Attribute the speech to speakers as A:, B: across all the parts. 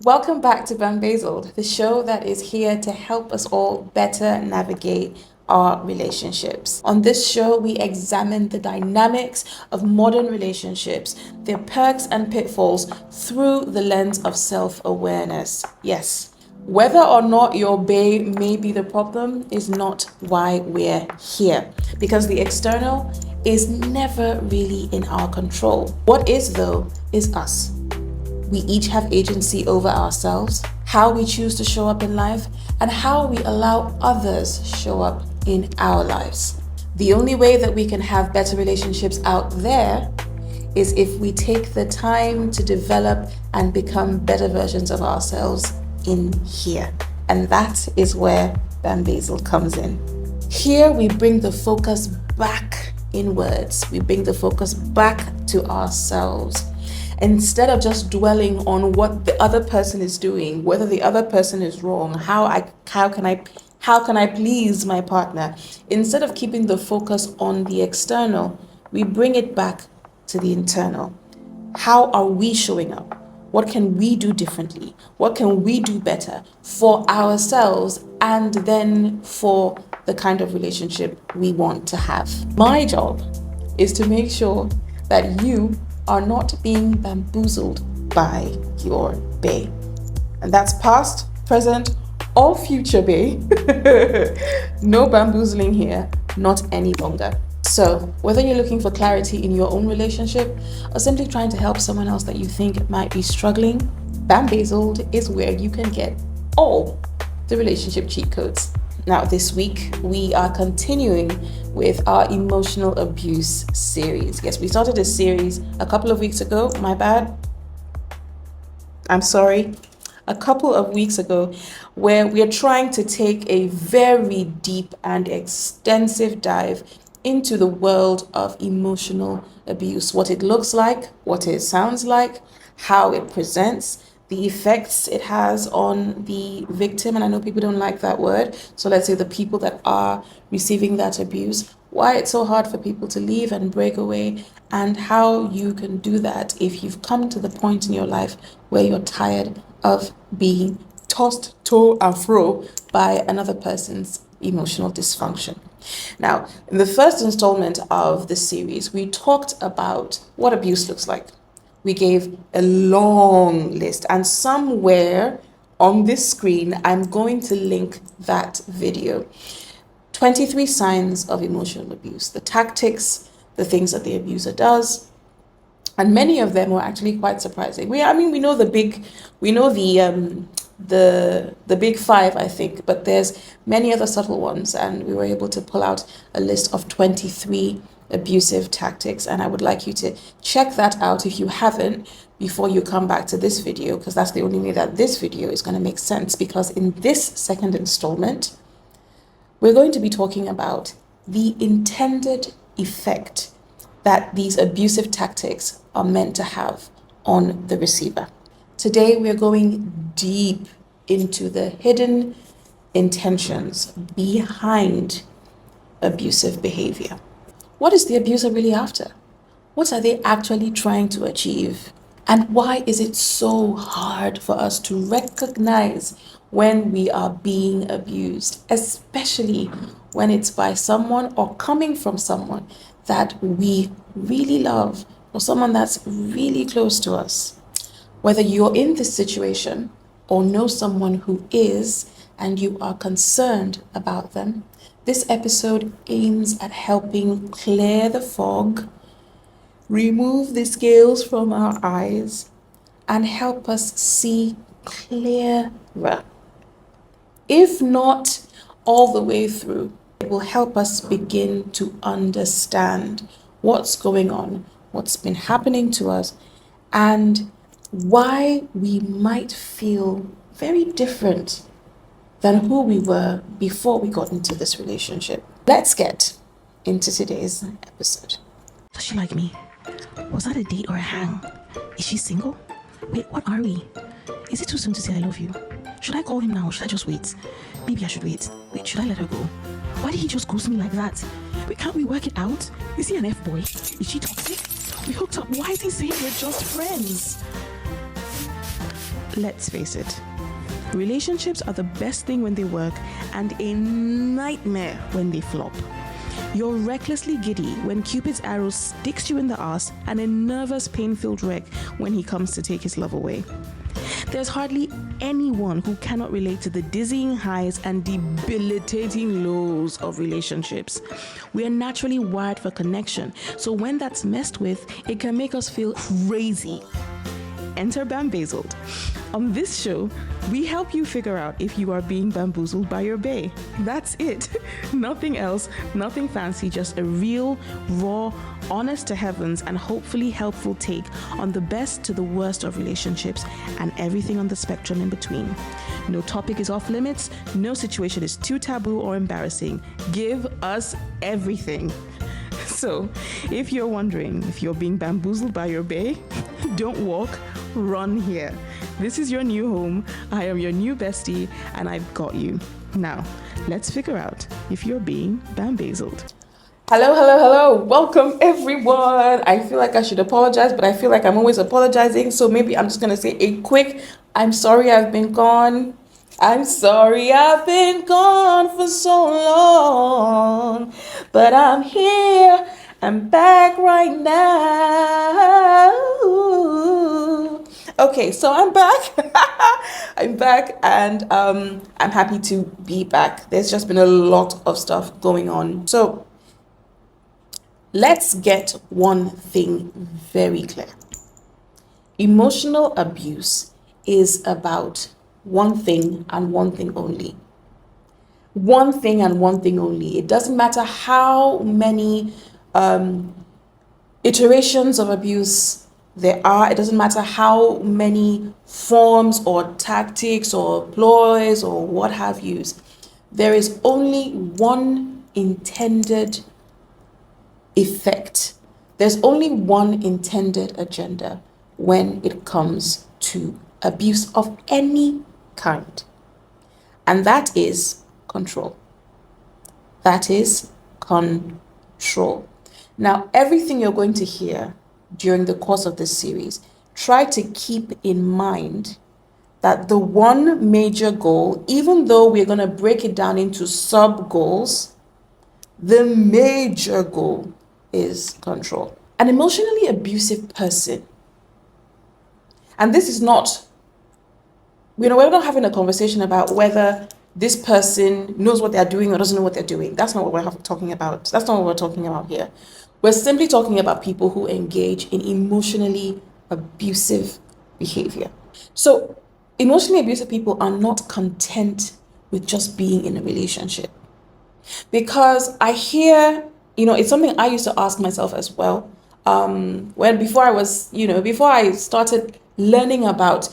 A: Welcome back to BamBAEzled, the show that is here to help us all better navigate our relationships. On this show, we examine the dynamics of modern relationships, their perks and pitfalls through the lens of self-awareness. Yes, whether or not your bae may be the problem is not why we're here, because the external is never really in our control. What is, though, is us. We each have agency over ourselves, how we choose to show up in life, and how we allow others show up in our lives. The only way that we can have better relationships out there is if we take the time to develop and become better versions of ourselves in here. And that is where BamBAEzled comes in. Here we bring the focus back inwards. We bring the focus back to ourselves. Instead of just dwelling on what the other person is doing, whether the other person is wrong, how can I please my partner? Instead of keeping the focus on the external, we bring it back to the internal. How are we showing up? What can we do differently? What can we do better for ourselves and then for the kind of relationship we want to have? My job is to make sure that you are not being bamboozled by your bae. And that's past, present, or future bae. No bamboozling here, not any longer. So whether you're looking for clarity in your own relationship or simply trying to help someone else that you think might be struggling, BamBAEzled is where you can get all the relationship cheat codes. Now, this week, we are continuing with our emotional abuse series. Yes, we started a series a couple of weeks ago. My bad. I'm sorry. A couple of weeks ago, where we are trying to take a very deep and extensive dive into the world of emotional abuse, what it looks like, what it sounds like, how it presents, the effects it has on the victim, and I know people don't like that word, so let's say the people that are receiving that abuse, why it's so hard for people to leave and break away, and how you can do that if you've come to the point in your life where you're tired of being tossed to and fro by another person's emotional dysfunction. Now, in the first installment of this series, we talked about what abuse looks like. We gave a long list, and somewhere on this screen, I'm going to link that video. 23 signs of emotional abuse, the tactics, the things that the abuser does, and many of them were actually quite surprising. We know the big five, I think, but there's many other subtle ones, and we were able to pull out a list of 23 abusive tactics, and I would like you to check that out if you haven't before you come back to this video, because that's the only way that this video is going to make sense. Because in this second installment, we're going to be talking about the intended effect that these abusive tactics are meant to have on the receiver. Today, we're going deep into the hidden intentions behind abusive behavior. What is the abuser really after? What are they actually trying to achieve? And why is it so hard for us to recognize when we are being abused, especially when it's by someone or coming from someone that we really love or someone that's really close to us? Whether you're in this situation or know someone who is and you are concerned about them, this episode aims at helping clear the fog, remove the scales from our eyes, and help us see clearer. If not all the way through, it will help us begin to understand what's going on, what's been happening to us, and why we might feel very different than who we were before we got into this relationship. Let's get into today's episode.
B: Does she like me? Was that a date or a hang? Is she single? Wait, what are we? Is it too soon to say I love you? Should I call him now or should I just wait? Maybe I should wait. Wait, should I let her go? Why did he just ghost me like that? Wait, can't we work it out? Is he an F-boy? Is she toxic? We hooked up. Why is he saying we're just friends? Let's face it, relationships are the best thing when they work and a nightmare when they flop. You're recklessly giddy when Cupid's arrow sticks you in the ass and a nervous, pain-filled wreck when he comes to take his love away. There's hardly anyone who cannot relate to the dizzying highs and debilitating lows of relationships. We are naturally wired for connection, so when that's messed with, it can make us feel crazy. Enter BamBAEzled. On this show, we help you figure out if you are being bamboozled by your bae. That's it. Nothing else, nothing fancy, just a real, raw, honest to heavens, and hopefully helpful take on the best to the worst of relationships and everything on the spectrum in between. No topic is off limits, no situation is too taboo or embarrassing. Give us everything. So, if you're wondering if you're being bamboozled by your bae, don't walk, run here. This is your new home. I am your new bestie, and I've got you. Now, let's figure out if you're being BamBAEzled.
A: Hello, hello, hello. Welcome, everyone. I feel like I should apologize, but I feel like I'm always apologizing. So maybe I'm just going to say a quick, I'm sorry I've been gone. I'm sorry I've been gone for so long, but I'm here. I'm back right now. Okay, so I'm back. I'm back, and I'm happy to be back. There's just been a lot of stuff going on. So let's get one thing very clear. Emotional abuse is about one thing and one thing only. One thing and one thing only. It doesn't matter how many iterations of abuse there are. It doesn't matter how many forms or tactics or ploys or what have yous. There is only one intended effect. There's only one intended agenda when it comes to abuse of any kind. And that is control. That is control. Now, everything you're going to hear during the course of this series, try to keep in mind that the one major goal, even though we're going to break it down into sub goals, the major goal is control. An emotionally abusive person, and this is not, we're not having a conversation about whether this person knows what they're doing or doesn't know what they're doing. That's not what we're talking about. That's not what we're talking about here. We're simply talking about people who engage in emotionally abusive behavior. So emotionally abusive people are not content with just being in a relationship. Because I hear, it's something I used to ask myself as well. Before I started learning about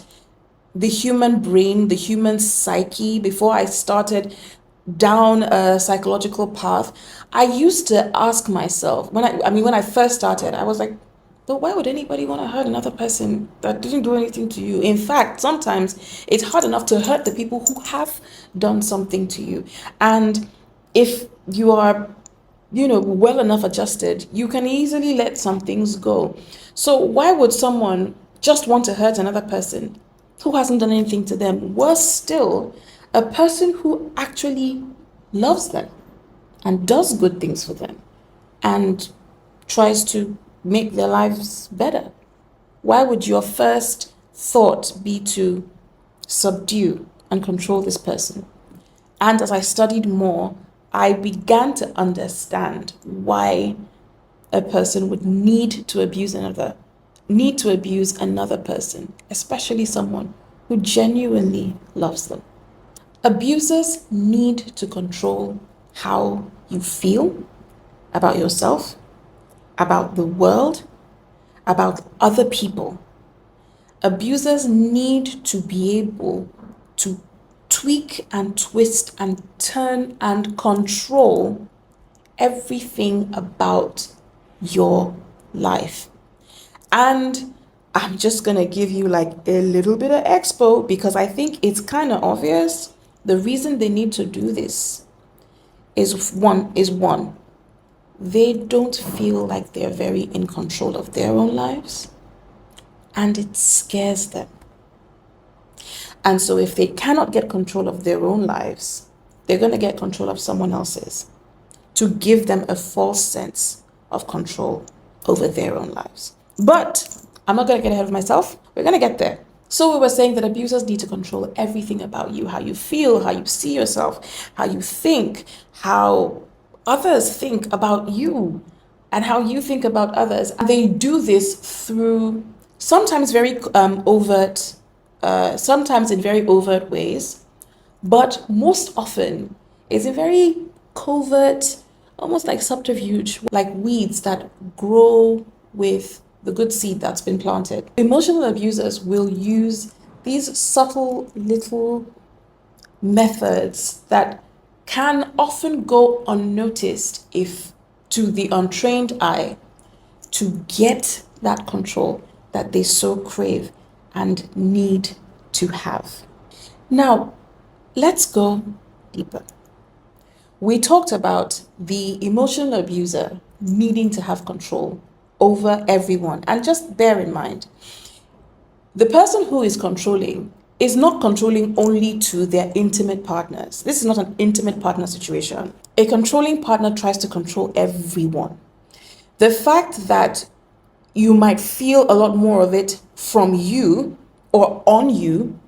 A: the human brain, the human psyche, before I started down a psychological path, I used to ask myself, when I first started, I was like, but why would anybody want to hurt another person that didn't do anything to you? In fact, sometimes it's hard enough to hurt the people who have done something to you. And if you are, well enough adjusted, you can easily let some things go. So why would someone just want to hurt another person who hasn't done anything to them? Worse still, a person who actually loves them and does good things for them and tries to make their lives better. Why would your first thought be to subdue and control this person? And as I studied more, I began to understand why a person would need to abuse another person, especially someone who genuinely loves them. Abusers need to control how you feel about yourself, about the world, about other people. Abusers need to be able to tweak and twist and turn and control everything about your life. And I'm just going to give you like a little bit of expo because I think it's kind of obvious. The reason they need to do this is one, they don't feel like they're very in control of their own lives, and it scares them. And so if they cannot get control of their own lives, they're going to get control of someone else's to give them a false sense of control over their own lives. But I'm not going to get ahead of myself. We're going to get there. So we were saying that abusers need to control everything about you, how you feel, how you see yourself, how you think, how others think about you, and how you think about others. And they do this through sometimes very overt, sometimes in very overt ways, but most often is a very covert, almost like subterfuge, like weeds that grow with the good seed that's been planted. Emotional abusers will use these subtle little methods that can often go unnoticed if to the untrained eye, to get that control that they so crave and need to have. Now, let's go deeper. We talked about the emotional abuser needing to have control over everyone. And just bear in mind, the person who is controlling is not controlling only to their intimate partners. This is not an intimate partner situation. A controlling partner tries to control everyone. The fact that you might feel a lot more of it from you or on you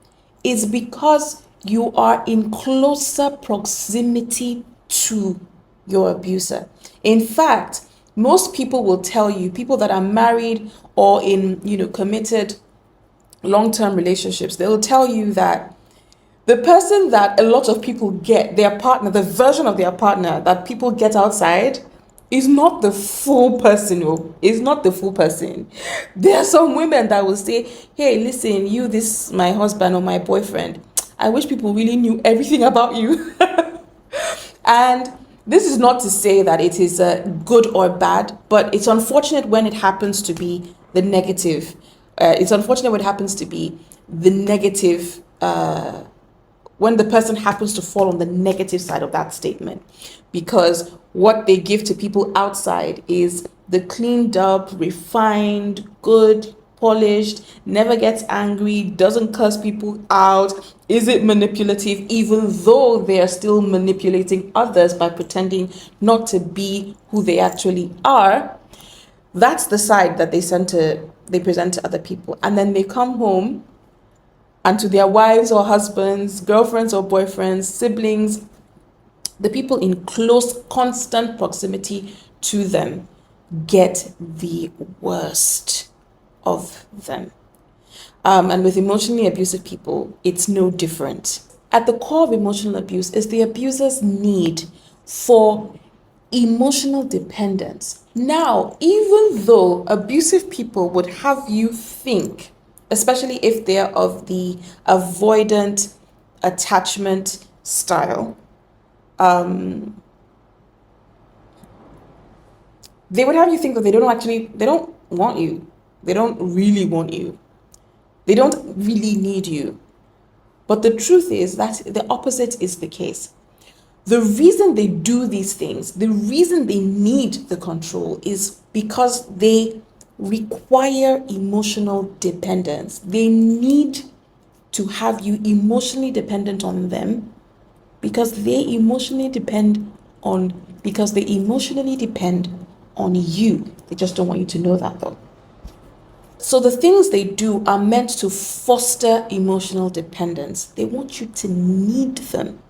A: is because you are in closer proximity to your abuser. In fact, most people will tell you, people that are married or in, committed long-term relationships, they will tell you that the person that a lot of people get, their partner, the version of their partner that people get outside, is not the full person. Is not the full person. There are some women that will say, hey, listen, you, this, my husband or my boyfriend, I wish people really knew everything about you. And this is not to say that it is good or bad, but it's unfortunate when it happens to be the negative. It's unfortunate when it happens to be the negative, when the person happens to fall on the negative side of that statement. Because what they give to people outside is the cleaned up, refined, good, polished, never gets angry, doesn't curse people out, isn't manipulative, even though they are still manipulating others by pretending not to be who they actually are. That's the side that they present to other people. And then they come home and to their wives or husbands, girlfriends or boyfriends, siblings, the people in close, constant proximity to them get the worst of them. And with emotionally abusive people, it's no different. At the core of emotional abuse is the abuser's need for emotional dependence. Now, even though abusive people would have you think, especially if they're of the avoidant attachment style, they would have you think that they don't want you. They don't really want you. They don't really need you. But the truth is that the opposite is the case. The reason they do these things, the reason they need the control is because they require emotional dependence. They need to have you emotionally dependent on them because they emotionally depend on you. They just don't want you to know that though. So the things they do are meant to foster emotional dependence. They want you to need them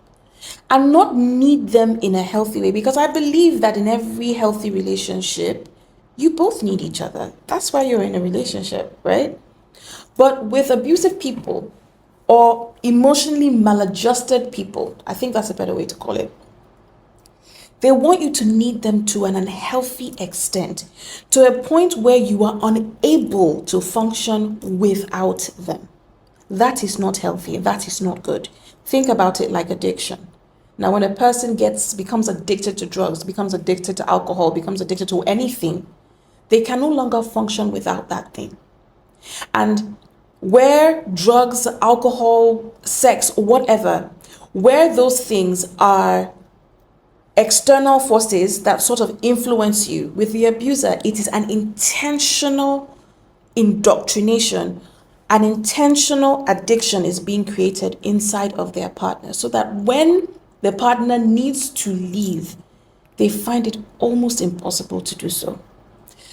A: and not need them in a healthy way, because I believe that in every healthy relationship, you both need each other. That's why you're in a relationship, right? But with abusive people or emotionally maladjusted people, I think that's a better way to call it, they want you to need them to an unhealthy extent, to a point where you are unable to function without them. That is not healthy. That is not good. Think about it like addiction. Now, when a person becomes addicted to drugs, becomes addicted to alcohol, becomes addicted to anything, they can no longer function without that thing. And where drugs, alcohol, sex, whatever, where those things are external forces that sort of influence you, with the abuser, it is an intentional indoctrination An intentional addiction is being created inside of their partner so that when the partner needs to leave, they find it almost impossible to do so.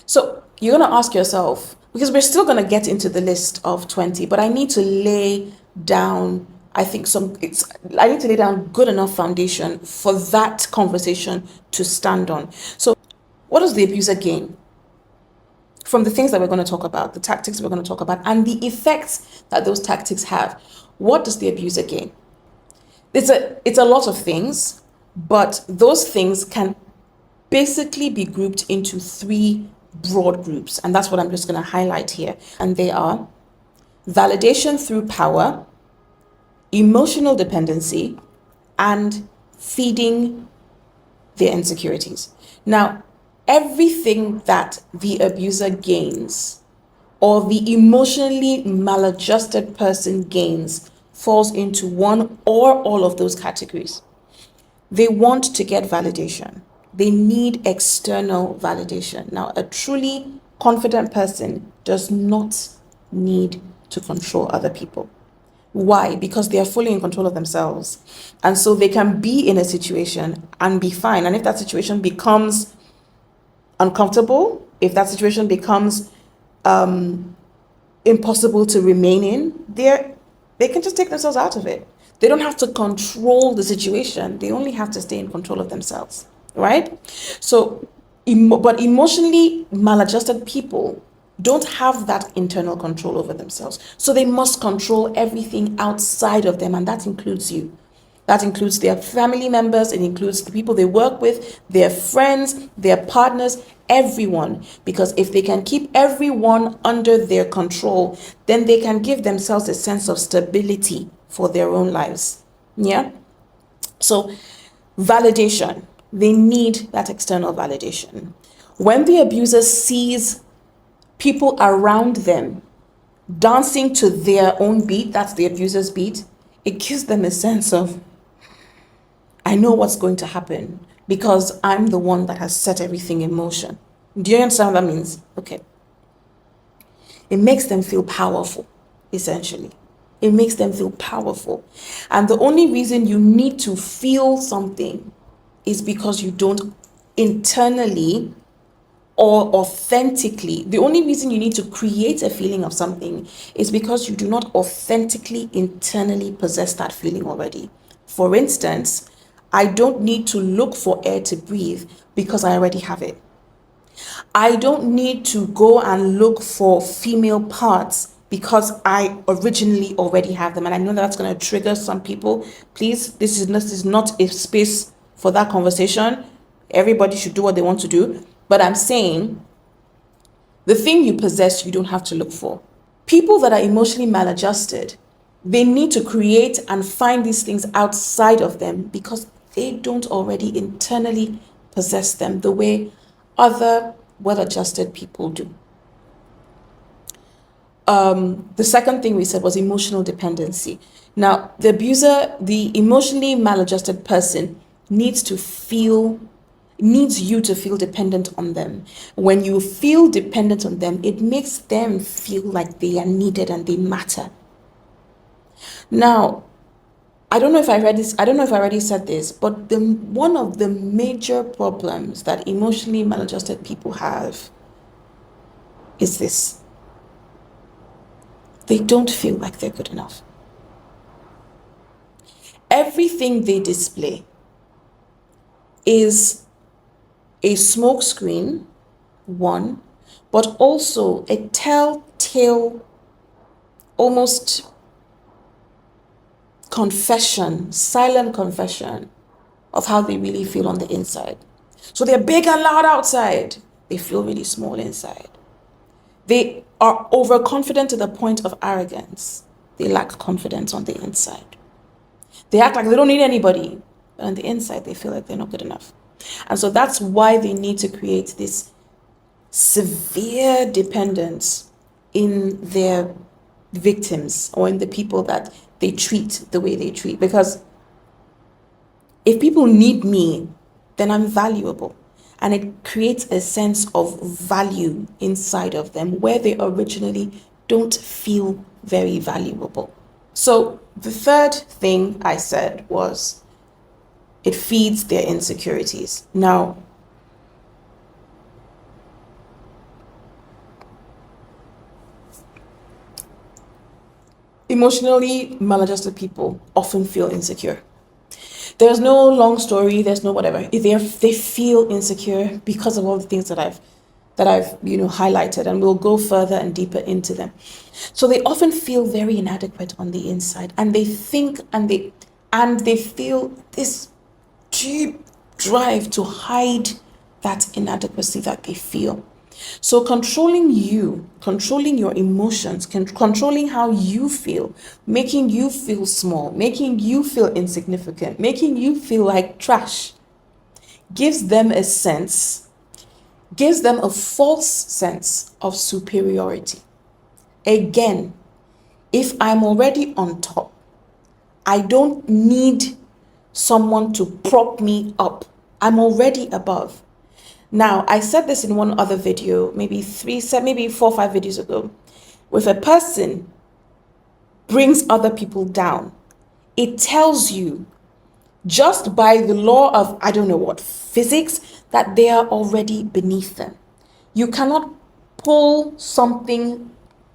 A: So you're going to ask yourself, because we're still going to get into the list of 20, but I need to lay down, I need to lay down good enough foundation for that conversation to stand on. So what does the abuser gain from the things that we're going to talk about, the tactics we're going to talk about, and the effects that those tactics have? What does the abuser gain? It's a lot of things, but those things can basically be grouped into three broad groups, and that's what I'm just going to highlight here. And they are validation through power, emotional dependency, and feeding their insecurities. Now, everything that the abuser gains or the emotionally maladjusted person gains falls into one or all of those categories. They want to get validation. They need external validation. Now, a truly confident person does not need to control other people. Why? Because they are fully in control of themselves. And so they can be in a situation and be fine. And if that situation becomes uncomfortable, if that situation becomes impossible to remain in, they can just take themselves out of it. They don't have to control the situation. They only have to stay in control of themselves, right? So, but emotionally maladjusted people don't have that internal control over themselves. So they must control everything outside of them, and that includes you. That includes their family members, it includes the people they work with, their friends, their partners, everyone. Because if they can keep everyone under their control, then they can give themselves a sense of stability for their own lives. Yeah? So, validation. They need that external validation. When the abuser sees people around them dancing to their own beat, that's the abuser's beat, it gives them a sense of, I know what's going to happen because I'm the one that has set everything in motion. Do you understand what that means? Okay. It makes them feel powerful, essentially. It makes them feel powerful. And the only reason you need to feel something is because you don't internally or authentically. The only reason you need to create a feeling of something is because you do not authentically, internally possess that feeling already. For instance, I don't need to look for air to breathe because I already have it. I don't need to go and look for female parts because I originally already have them. And I know that's going to trigger some people. Please, this is not a space for that conversation. Everybody should do what they want to do. But I'm saying the thing you possess, you don't have to look for. People that are emotionally maladjusted, they need to create and find these things outside of them because they don't already internally possess them the way other well-adjusted people do. The second thing we said was emotional dependency. Now, the abuser, the emotionally maladjusted person needs you to feel dependent on them. When you feel dependent on them, it makes them feel like they are needed and they matter. Now, I don't know if I already said this, but one of the major problems that emotionally maladjusted people have is this. They don't feel like they're good enough. Everything they display is a smokescreen, one, but also a telltale, almost confession, silent confession of how they really feel on the inside. So they're big and loud outside. They feel really small inside. They are overconfident to the point of arrogance. They lack confidence on the inside. They act like they don't need anybody, but on the inside, they feel like they're not good enough. And so that's why they need to create this severe dependence in their victims or in the people that they treat the way they treat. Because if people need me, then I'm valuable. And it creates a sense of value inside of them where they originally don't feel very valuable. So the third thing I said was it feeds their insecurities. Now, emotionally maladjusted people often feel insecure. There's no long story, there's no whatever. They feel insecure because of all the things that I've highlighted, and we'll go further and deeper into them. So they often feel very inadequate on the inside, and they think and they feel this deep drive to hide that inadequacy that they feel. So controlling you, controlling your emotions, controlling how you feel, making you feel small, making you feel insignificant, making you feel like trash, gives them a false sense of superiority. Again, if I'm already on top, I don't need someone to prop me up. I'm already above. Now, I said this in one other video, maybe 4 or 5 videos ago. If a person brings other people down, it tells you just by the law of, physics, that they are already beneath them. You cannot pull something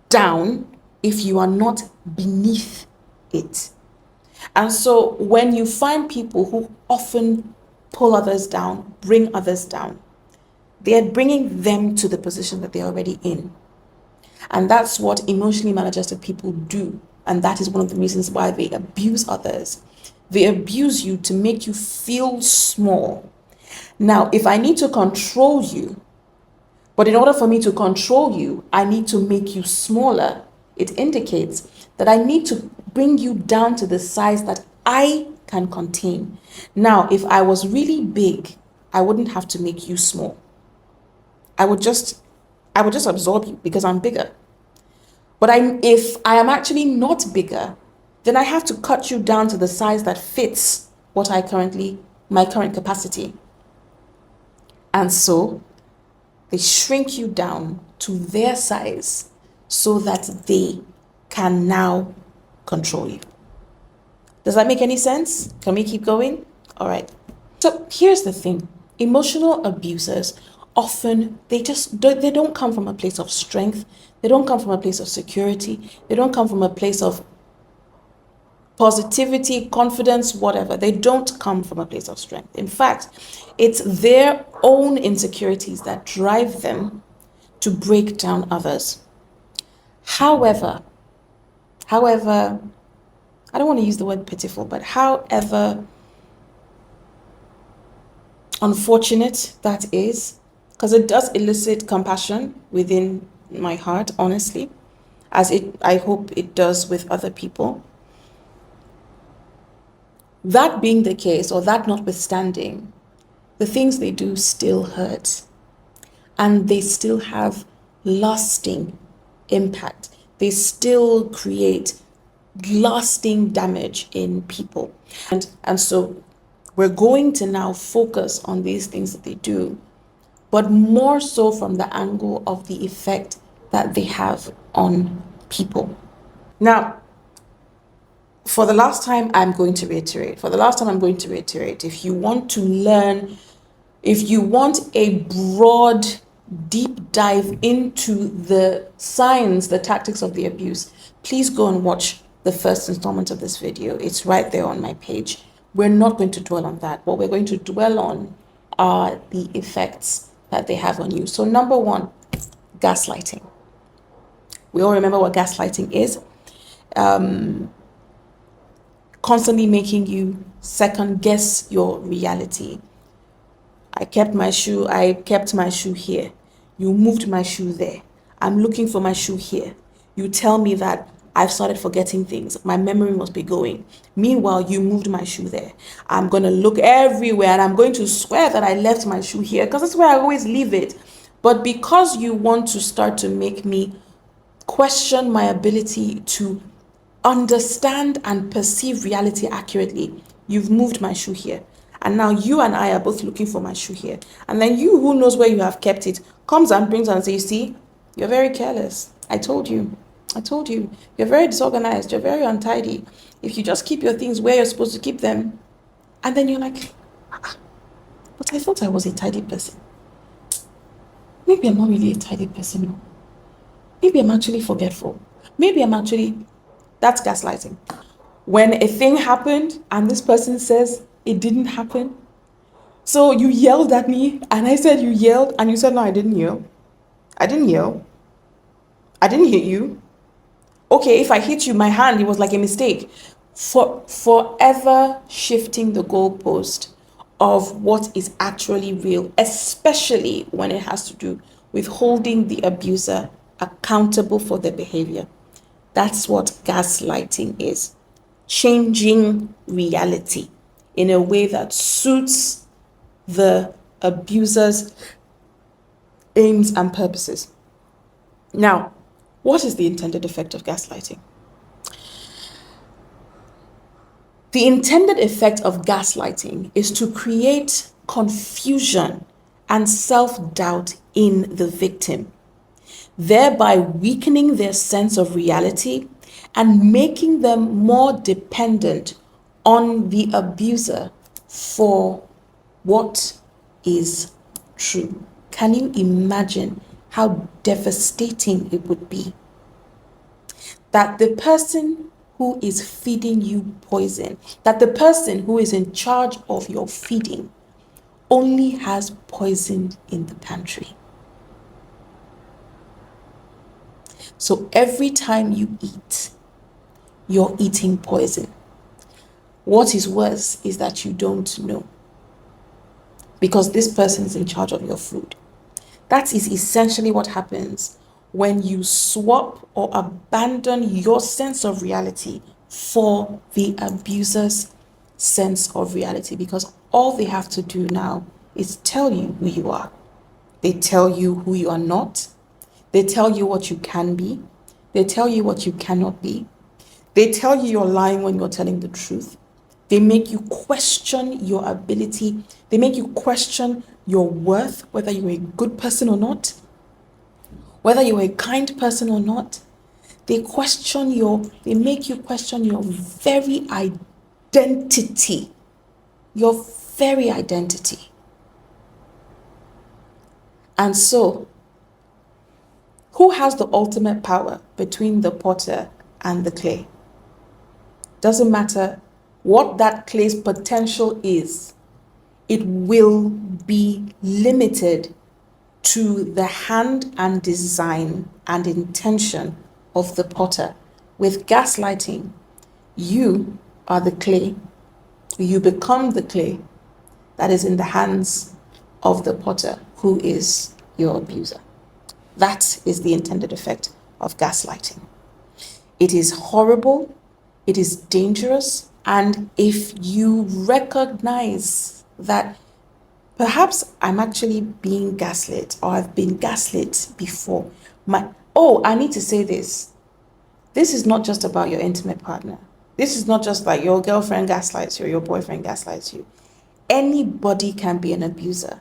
A: down if you are not beneath it. And so when you find people who often pull others down, bring others down, they are bringing them to the position that they're already in. And that's what emotionally maladjusted people do. And that is one of the reasons why they abuse others. They abuse you to make you feel small. Now, if I need to control you, but in order for me to control you, I need to make you smaller, it indicates that I need to bring you down to the size that I can contain. Now, if I was really big, I wouldn't have to make you small. I would just absorb you because I'm bigger. But if I am actually not bigger, then I have to cut you down to the size that fits my current capacity. And so they shrink you down to their size so that they can now control you. Does that make any sense? Can we keep going? All right. So here's the thing. Emotional abusers often, they don't come from a place of strength. They don't come from a place of security. They don't come from a place of positivity, confidence, whatever. They don't come from a place of strength. In fact, it's their own insecurities that drive them to break down others. However, I don't want to use the word pitiful, but however unfortunate that is, because it does elicit compassion within my heart, honestly, I hope it does with other people. That being the case, or that notwithstanding, the things they do still hurt, and they still have lasting impact. They still create lasting damage in people. And so we're going to now focus on these things that they do, but more so from the angle of the effect that they have on people. Now, for the last time, I'm going to reiterate. If you want to learn, if you want a broad, deep dive into the signs, the tactics of the abuse, please go and watch the first installment of this video. It's right there on my page. We're not going to dwell on that. What we're going to dwell on are the effects that they have on you. So number one, gaslighting. We all remember what gaslighting is. Constantly making you second guess your reality. I kept my shoe here. You moved my shoe there. I'm looking for my shoe here. You tell me that I've started forgetting things. My memory must be going. Meanwhile, you moved my shoe there. I'm going to look everywhere and I'm going to swear that I left my shoe here because that's where I always leave it. But because you want to start to make me question my ability to understand and perceive reality accurately, you've moved my shoe here. And now you and I are both looking for my shoe here. And then you, who knows where you have kept it, comes and brings and says, see, you're very careless. I told you. I told you, you're very disorganized, you're very untidy. If you just keep your things where you're supposed to keep them, and then you're like, but I thought I was a tidy person. Maybe I'm not really a tidy person. No. Maybe I'm actually forgetful. That's gaslighting. When a thing happened and this person says it didn't happen, so you yelled at me and I said you yelled and you said, no, I didn't yell. I didn't yell. I didn't hit you. Okay, if I hit you, my hand, it was like a mistake. Forever shifting the goalpost of what is actually real, especially when it has to do with holding the abuser accountable for their behavior. That's what gaslighting is. Changing reality in a way that suits the abuser's aims and purposes. Now, what is the intended effect of gaslighting? The intended effect of gaslighting is to create confusion and self-doubt in the victim, thereby weakening their sense of reality and making them more dependent on the abuser for what is true. Can you imagine how devastating it would be that the person who is feeding you poison, that the person who is in charge of your feeding only has poison in the pantry? So every time you eat, you're eating poison. What is worse is that you don't know, because this person is in charge of your food. That is essentially what happens when you swap or abandon your sense of reality for the abuser's sense of reality, because all they have to do now is tell you who you are. They tell you who you are not. They tell you what you can be. They tell you what you cannot be. They tell you you're lying when you're telling the truth. They make you question your ability. They make you question your worth, whether you're a good person or not, whether you're a kind person or not. They make you question your very identity. Your very identity. And so, who has the ultimate power between the potter and the clay? Doesn't matter what that clay's potential is, it will be limited to the hand and design and intention of the potter. With gaslighting, you are the clay. You become the clay that is in the hands of the potter, who is your abuser. That is the intended effect of gaslighting. It is horrible, it is dangerous, and if you recognize that perhaps I'm actually being gaslit, or I've been gaslit before, I need to say this. This is not just about your intimate partner. This is not just like your girlfriend gaslights you or your boyfriend gaslights you. Anybody can be an abuser.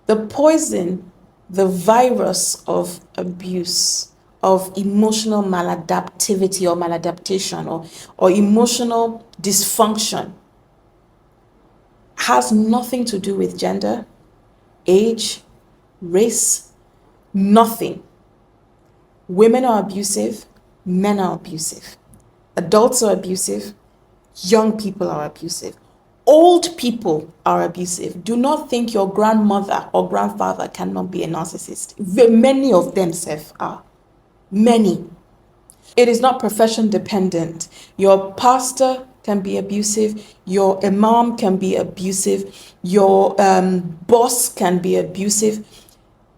A: The poison, the virus of abuse, of emotional maladaptivity or maladaptation or emotional dysfunction has nothing to do with gender, age, race, nothing. Women are abusive, men are abusive. Adults are abusive, young people are abusive. Old people are abusive. Do not think your grandmother or grandfather cannot be a narcissist. Many of them are. Many. It is not profession dependent. Your pastor can be abusive. Your imam can be abusive. Your boss can be abusive.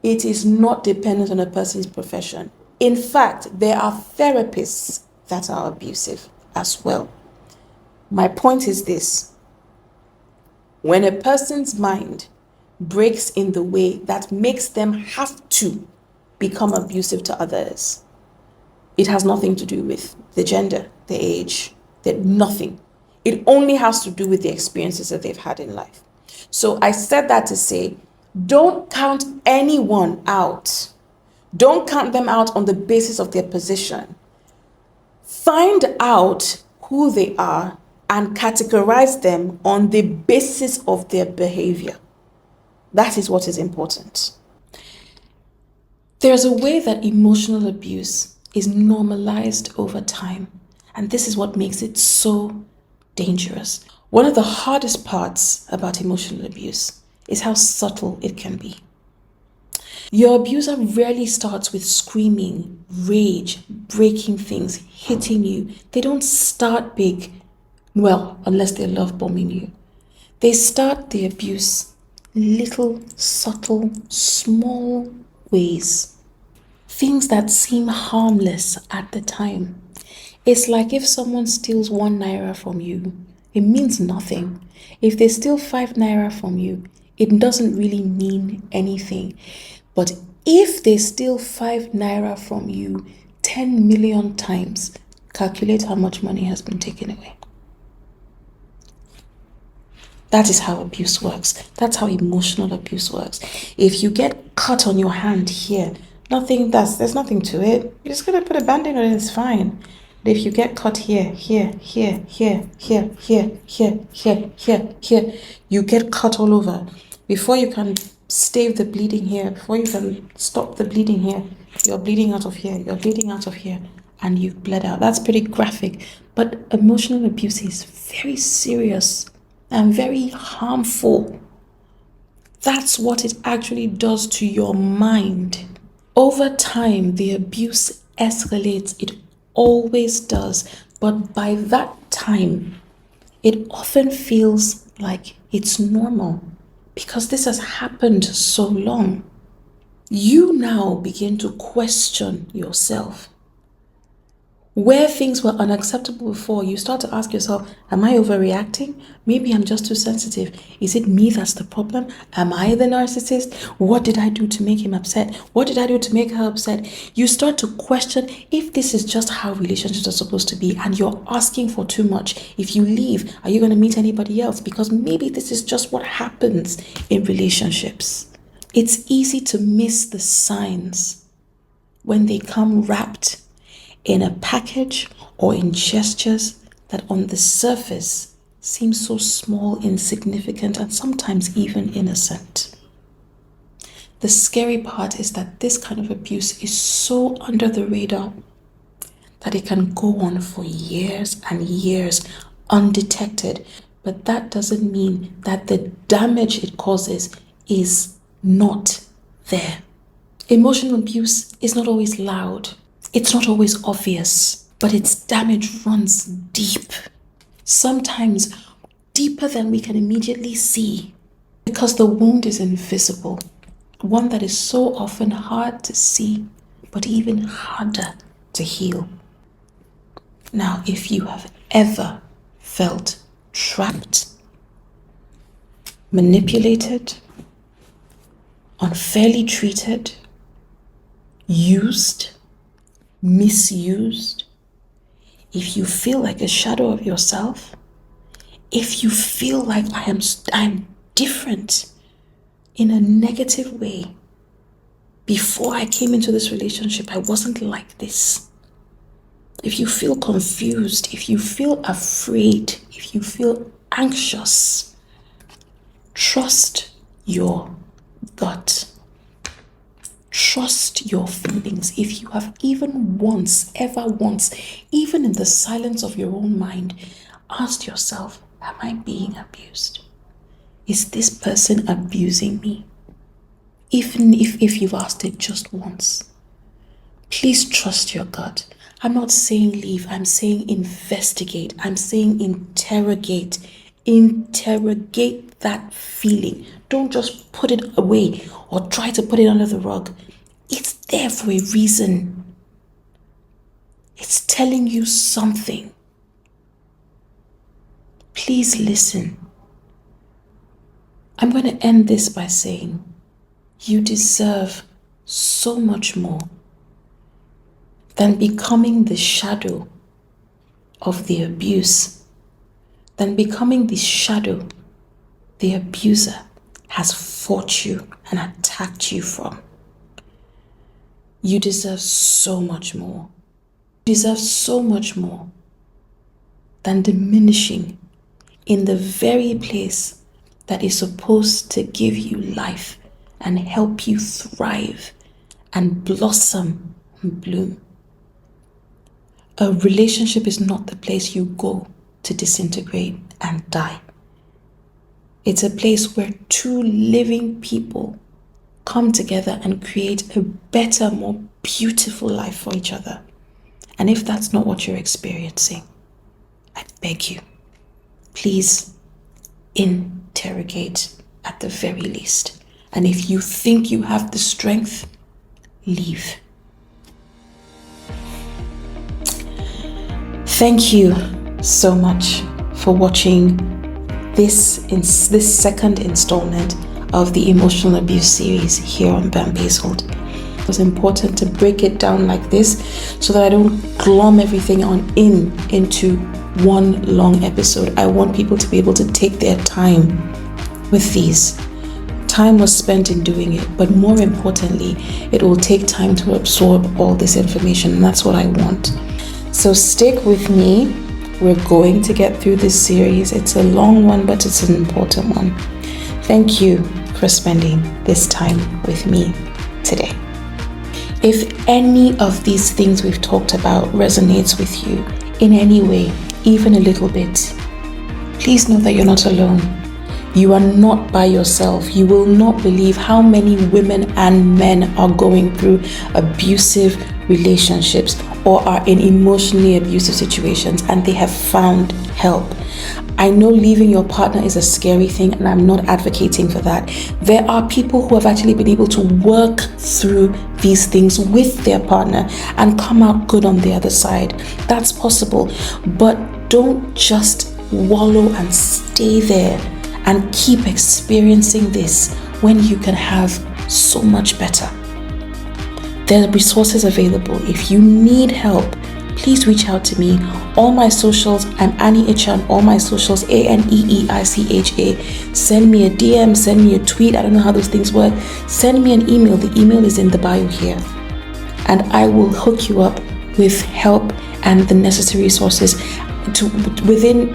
A: It is not dependent on a person's profession. In fact, there are therapists that are abusive as well. My point is this. When a person's mind breaks in the way that makes them have to become abusive to others, it has nothing to do with the gender, the age, nothing. It only has to do with the experiences that they've had in life. So I said that to say, don't count anyone out. Don't count them out on the basis of their position. Find out who they are and categorize them on the basis of their behavior. That is what is important. There's a way that emotional abuse is normalized over time, and this is what makes it so dangerous. One of the hardest parts about emotional abuse is how subtle it can be. Your abuser rarely starts with screaming, rage, breaking things, hitting you. They don't start big, well, unless they love bombing you. They start the abuse little, subtle, small ways. Things that seem harmless at the time. It's like if someone steals 1 naira from you, it means nothing. If they steal 5 naira from you, it doesn't really mean anything. But if they steal 5 naira from you 10 million times, calculate how much money has been taken away. That is how abuse works. That's how emotional abuse works. If you get cut on your hand here, there's nothing to it. You're just gonna put a band-aid on it, it's fine. But if you get cut here, you get cut all over. Before you can stave the bleeding here, before you can stop the bleeding here, you're bleeding out of here, and you've bled out. That's pretty graphic. But emotional abuse is very serious and very harmful. That's what it actually does to your mind. Over time, the abuse escalates. It always does. But by that time, it often feels like it's normal because this has happened so long. You now begin to question yourself. Where things were unacceptable before, you start to ask yourself, am I overreacting? Maybe I'm just too sensitive. Is it me that's the problem? Am I the narcissist? What did I do to make him upset? What did I do to make her upset? You start to question if this is just how relationships are supposed to be and you're asking for too much. If you leave, are you going to meet anybody else? Because maybe this is just what happens in relationships. It's easy to miss the signs when they come wrapped in a package or in gestures that on the surface seem so small, insignificant, and sometimes even innocent. The scary part is that this kind of abuse is so under the radar that it can go on for years and years undetected, but that doesn't mean that the damage it causes is not there. Emotional abuse is not always loud. It's not always obvious, but its damage runs deep. Sometimes deeper than we can immediately see because the wound is invisible. One that is so often hard to see, but even harder to heal. Now, if you have ever felt trapped, manipulated, unfairly treated, used, misused, if you feel like a shadow of yourself, if you feel like I'm different in a negative way, before I came into this relationship, I wasn't like this. If you feel confused, if you feel afraid, if you feel anxious, trust your gut. Trust your feelings. If you have even once, ever once, even in the silence of your own mind, asked yourself, am I being abused? Is this person abusing me? Even if you've asked it just once, please trust your gut. I'm not saying leave, I'm saying investigate. I'm saying interrogate. Interrogate that feeling. Don't just put it away or try to put it under the rug. It's there for a reason. It's telling you something. Please listen. I'm going to end this by saying you deserve so much more than becoming the shadow of the abuse, than becoming the shadow the abuser has fought you and attacked you from. You deserve so much more. You deserves so much more than diminishing in the very place that is supposed to give you life and help you thrive and blossom and bloom. A relationship is not the place you go to disintegrate and die. It's a place where two living people come together and create a better, more beautiful life for each other. And if that's not what you're experiencing, I beg you, please interrogate at the very least. And if you think you have the strength, leave. Thank you so much for watching this second installment of the emotional abuse series here on BamBAEzled. It was important to break it down like this so that I don't glom everything into one long episode. I want people to be able to take their time with these. Time was spent in doing it, but more importantly, it will take time to absorb all this information, and that's what I want. So stick with me. We're going to get through this series. It's a long one, but it's an important one. Thank you for spending this time with me today. If any of these things we've talked about resonates with you in any way, even a little bit, please know that you're not alone. You are not by yourself. You will not believe how many women and men are going through abusive relationships or are in emotionally abusive situations and they have found help. I know leaving your partner is a scary thing, and I'm not advocating for that. There are people who have actually been able to work through these things with their partner and come out good on the other side. That's possible, but don't just wallow and stay there and keep experiencing this when you can have so much better. There are resources available. If you need help, please reach out to me. All my socials, I'm Annie Icha on all my socials, ANEEICHA. Send me a DM, send me a tweet. I don't know how those things work. Send me an email. The email is in the bio here. And I will hook you up with help and the necessary resources within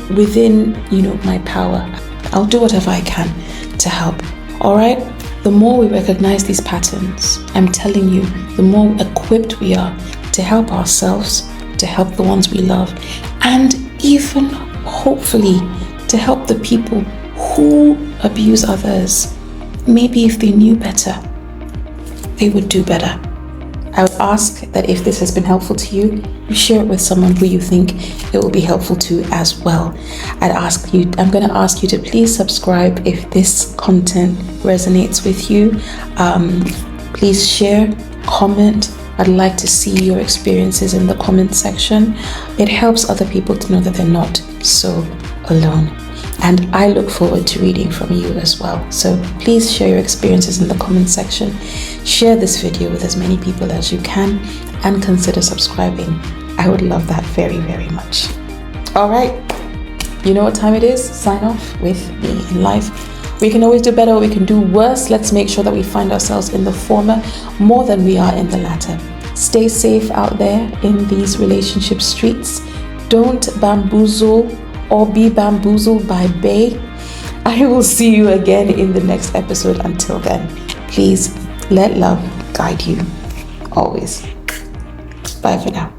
A: my power. I'll do whatever I can to help. All right? The more we recognize these patterns, I'm telling you, the more equipped we are to help ourselves, to help the ones we love, and even hopefully to help the people who abuse others. Maybe if they knew better, they would do better. I would ask that if this has been helpful to you, you share it with someone who you think it will be helpful to as well. I'm going to ask you to please subscribe if this content resonates with you. Please share, comment. I'd like to see your experiences in the comment section. It helps other people to know that they're not so alone. And I look forward to reading from you as well. So please share your experiences in the comment section. Share this video with as many people as you can and consider subscribing. I would love that very, very much. All right. You know what time it is? Sign off with me in life. We can always do better or we can do worse. Let's make sure that we find ourselves in the former more than we are in the latter. Stay safe out there in these relationship streets. Don't bamboozle or be bamboozled by Bae. I will see you again in the next episode. Until then, please let love guide you always. Bye for now.